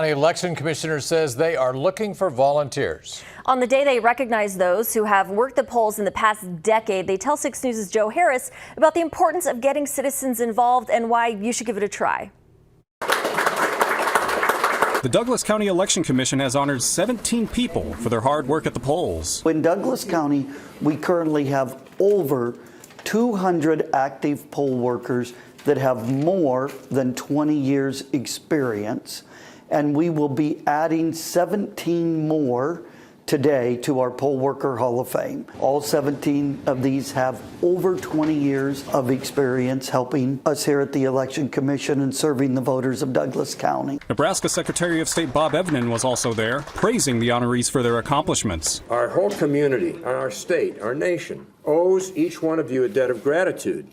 The election commissioner says they are looking for volunteers. On the day they recognize those who have worked the polls in the past decade, they tell 6 News' Joe Harris about the importance of getting citizens involved and why you should give it a try. The Douglas County Election Commission has honored 17 people for their hard work at the polls. In Douglas County, we currently have over 200 active poll workers that have more than 20 years experience, and we will be adding 17 more today to our Poll Worker Hall of Fame. All 17 of these have over 20 years of experience helping us here at the Election Commission and serving the voters of Douglas County. Nebraska Secretary of State Bob Evnen was also there, praising the honorees for their accomplishments. Our whole community, our state, our nation owes each one of you a debt of gratitude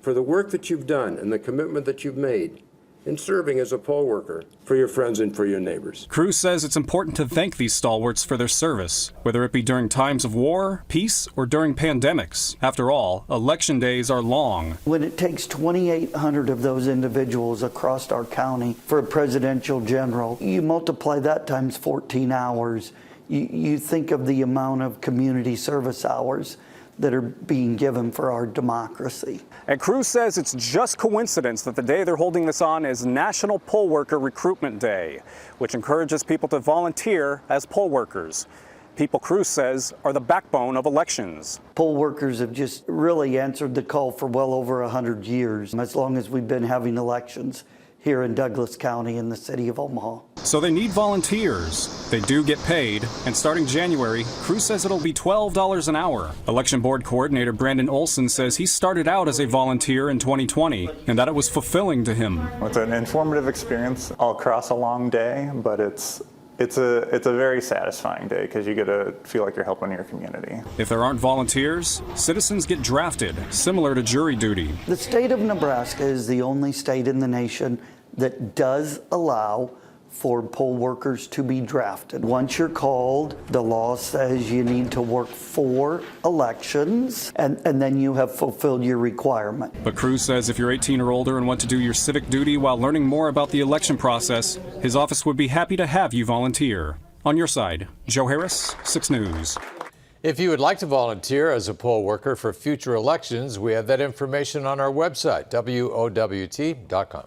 for the work that you've done and the commitment that you've made in serving as a poll worker for your friends and for your neighbors. Cruz says it's important to thank these stalwarts for their service, whether it be during times of war, peace, or during pandemics. After all, election days are long. When it takes 2,800 of those individuals across our county for a presidential general, you multiply that times 14 hours, you think of the amount of community service hours that are being given for our democracy. And Cruz says it's just coincidence that the day they're holding this on is National Poll Worker Recruitment Day, which encourages people to volunteer as poll workers. People, Cruz says, are the backbone of elections. Poll workers have just really answered the call for well over 100 years, as long as we've been having elections here in Douglas County in the city of Omaha. So they need volunteers. They do get paid, and starting January, Cruz says it'll be $12 an hour. Election Board Coordinator Brandon Olson says he started out as a volunteer in 2020 and that it was fulfilling to him. It's an informative experience all across a long day, but it's a very satisfying day because you get to feel like you're helping your community. If there aren't volunteers, citizens get drafted, similar to jury duty. The state of Nebraska is the only state in the nation that does allow for poll workers to be drafted. Once you're called, the law says you need to work 4 elections, and then you have fulfilled your requirement. But Cruz says if you're 18 or older and want to do your civic duty while learning more about the election process, his office would be happy to have you volunteer. On your side, Joe Harris, 6 News. If you would like to volunteer as a poll worker for future elections, we have that information on our website, WOWT.com.